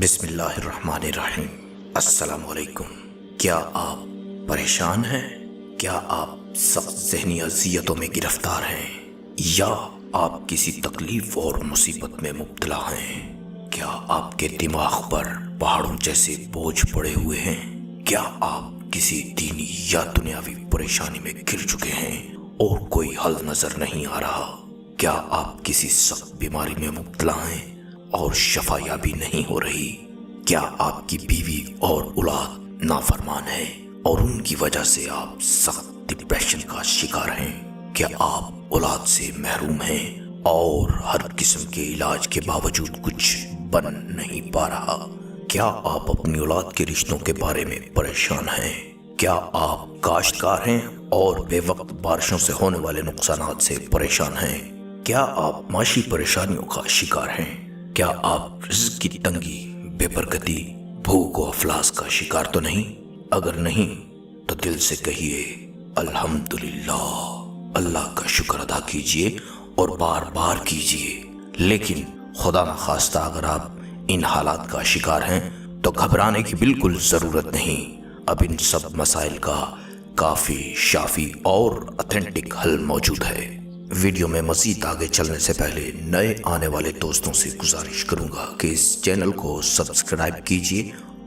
بسم اللہ الرحمن الرحیم۔ السلام علیکم۔ کیا آپ پریشان ہیں؟ کیا آپ سخت ذہنی اذیتوں میں گرفتار ہیں یا آپ کسی تکلیف اور مصیبت میں مبتلا ہیں؟ کیا آپ کے دماغ پر پہاڑوں جیسے بوجھ پڑے ہوئے ہیں؟ کیا آپ کسی دینی یا دنیاوی پریشانی میں گر چکے ہیں اور کوئی حل نظر نہیں آ رہا؟ کیا آپ کسی سخت بیماری میں مبتلا ہیں اور شفا یابی نہیں ہو رہی؟ کیا آپ کی بیوی اور اولاد نافرمان ہے اور ان کی وجہ سے آپ سخت ڈپریشن کا شکار ہیں؟ کیا آپ اولاد سے محروم ہیں اور ہر قسم کے علاج کے باوجود کچھ بن نہیں پا رہا؟ کیا آپ اپنی اولاد کے رشتوں کے بارے میں پریشان ہیں؟ کیا آپ کاشتکار ہیں اور بے وقت بارشوں سے ہونے والے نقصانات سے پریشان ہیں؟ کیا آپ معاشی پریشانیوں کا شکار ہیں؟ کیا آپ رزق کی تنگی، بے برکتی، بھوک و افلاس کا شکار تو نہیں؟ اگر نہیں تو دل سے کہیے الحمدللہ، اللہ کا شکر ادا کیجئے اور بار بار کیجئے۔ لیکن خدا نخواستہ اگر آپ ان حالات کا شکار ہیں تو گھبرانے کی بالکل ضرورت نہیں۔ اب ان سب مسائل کا کافی، شافی اور اتھینٹک حل موجود ہے۔ ویڈیو میں مزید آگے چلنے سے پہلے نئے آنے والے دوستوں سے گزارش کروں گا کہ اس چینل کو سبسکرائب کیجئے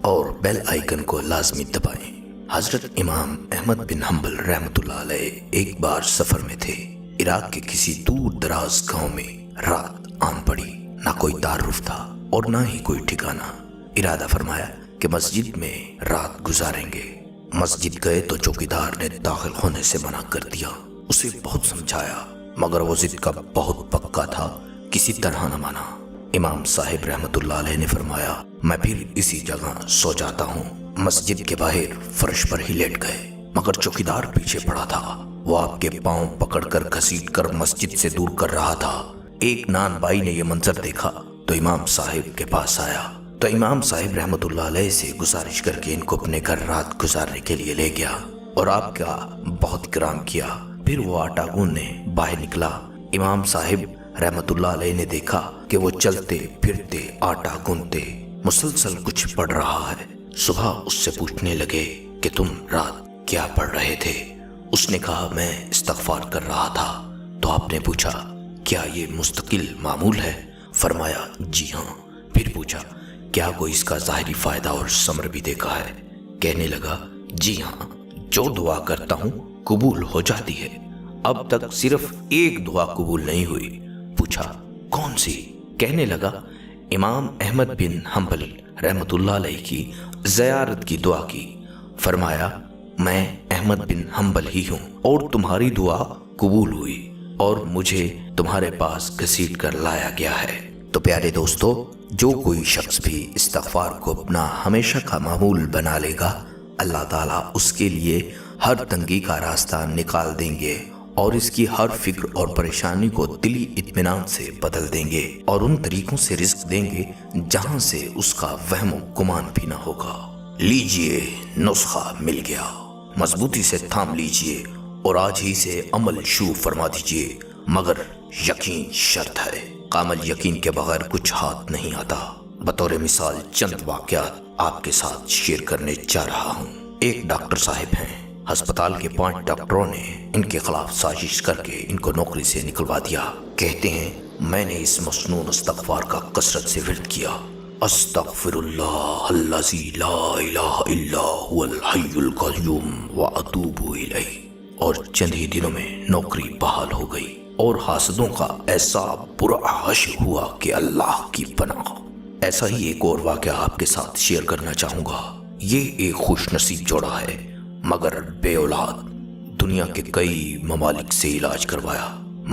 اور بیل آئیکن کو لازمی دبائیں۔ حضرت امام احمد بن حنبل رحمۃ اللہ علیہ ایک بار سفر میں تھے۔ عراق کے کسی دور دراز گاؤں میں رات آن پڑی۔ نہ کوئی تعارف تھا اور نہ ہی کوئی ٹھکانہ۔ ارادہ فرمایا کہ مسجد میں رات گزاریں گے۔ مسجد گئے تو چوکیدار نے داخل ہونے سے منع کر دیا۔ اسے بہت سمجھایا مگر وہ ضد کا بہت پکا تھا، کسی طرح نہ مانا۔ امام صاحب رحمت اللہ علیہ نے فرمایا میں پھر اسی جگہ سو جاتا ہوں۔ مسجد کے باہر فرش پر ہی لیٹ گئے مگر چوکیدار پیچھے پڑا تھا۔ وہ آپ کے پاؤں پکڑ کر گھسیٹ کر مسجد سے دور کر رہا تھا۔ ایک نان بائی نے یہ منظر دیکھا تو امام صاحب کے پاس آیا تو امام صاحب رحمت اللہ علیہ سے گزارش کر کے ان کو اپنے گھر رات گزارنے کے لیے لے گیا اور آپ کا بہت اکرام کیا۔ پھر وہ آٹا گوندنے باہر نکلا۔ امام صاحب رحمت اللہ علیہ نے دیکھا کہ وہ چلتے پھرتے آٹا گوندتے مسلسل کچھ پڑھ رہا ہے۔ صبح اس سے پوچھنے لگے کہ تم رات کیا پڑھ رہے تھے؟ اس نے کہا میں استغفار کر رہا تھا۔ تو آپ نے پوچھا کیا یہ مستقل معمول ہے؟ فرمایا جی ہاں۔ پھر پوچھا کیا کوئی اس کا ظاہری فائدہ اور ثمر بھی دیکھا ہے؟ کہنے لگا جی ہاں، جو دعا کرتا ہوں قبول ہو جاتی ہے۔ اب تک صرف ایک دعا قبول نہیں ہوئی۔ پوچھا کون سی؟ کہنے لگا امام احمد بن حنبل رحمت اللہ علیہ کی زیارت کی دعا کی۔ فرمایا میں احمد بن حنبل ہی ہوں اور تمہاری دعا قبول ہوئی اور مجھے تمہارے پاس گھسیٹ کر لایا گیا ہے۔ تو پیارے دوستو، جو کوئی شخص بھی استغفار کو اپنا ہمیشہ کا معمول بنا لے گا، اللہ تعالیٰ اس کے لیے ہر تنگی کا راستہ نکال دیں گے اور اس کی ہر فکر اور پریشانی کو دلی اطمینان سے بدل دیں گے اور ان طریقوں سے رزق دیں گے جہاں سے اس کا وہم و گمان بھی نہ ہوگا۔ لیجئے، نسخہ مل گیا، مضبوطی سے تھام لیجئے اور آج ہی سے عمل شروع فرما دیجئے، مگر یقین شرط ہے۔ کامل یقین کے بغیر کچھ ہاتھ نہیں آتا۔ بطور مثال چند واقعات آپ کے ساتھ شیئر کرنے جا رہا ہوں۔ ایک ڈاکٹر صاحب ہیں، ہسپتال کے 5 ڈاکٹروں نے ان کے خلاف سازش کر کے ان کو نوکری سے نکلوا دیا۔ کہتے ہیں میں نے اس مسنون استغفار کا کثرت سے ورد کیا، استغفر اللہ الذی لا الہ الا هو الحی القیوم واتوب الیہ، اور چند ہی دنوں میں نوکری بحال ہو گئی اور حاسدوں کا ایسا برا حشر ہوا کہ اللہ کی پناہ۔ ایسا ہی ایک اور واقعہ آپ کے ساتھ شیئر کرنا چاہوں گا۔ یہ ایک خوش نصیب جوڑا ہے مگر بے اولاد۔ دنیا کے کئی ممالک سے علاج کروایا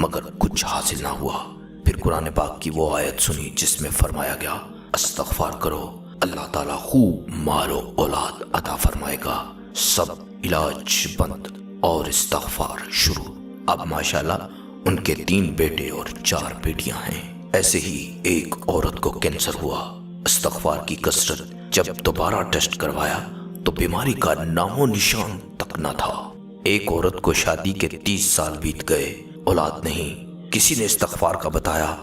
مگر کچھ حاصل نہ ہوا۔ پھر قرآن پاک کی وہ آیت سنی جس میں فرمایا گیا استغفار کرو، اللہ تعالیٰ خوب مال و اولاد عطا فرمائے گا۔ سب علاج بند اور استغفار شروع۔ اب ماشاءاللہ ان کے 3 بیٹے اور 4 بیٹیاں ہیں۔ ایسے ہی ایک عورت کو کینسر ہوا۔ استغفار کی کثرت، جب دوبارہ ٹیسٹ کروایا تو بیماری کا نام و نشان تک نہ تھا۔ ایک عورت کو شادی کے 30 سال بیت گئے، اولاد نہیں۔ کسی نے استغفار کا بتایا،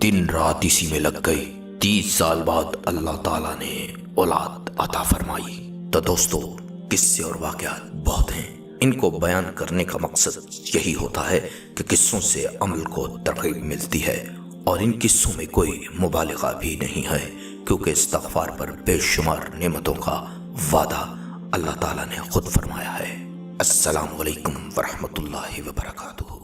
دن رات اسی میں لگ گئی، 30 سال بعد اللہ تعالیٰ نے اولاد عطا فرمائی۔ تو دوستو، قصے اور واقعات بہت ہیں، ان کو بیان کرنے کا مقصد یہی ہوتا ہے کہ قصوں سے عمل کو ترغیب ملتی ہے، اور ان قصوں میں کوئی مبالغہ بھی نہیں ہے، کیونکہ استغفار پر بے شمار نعمتوں کا وعدہ اللہ تعالیٰ نے خود فرمایا ہے۔ السلام علیکم ورحمۃ اللہ وبرکاتہ۔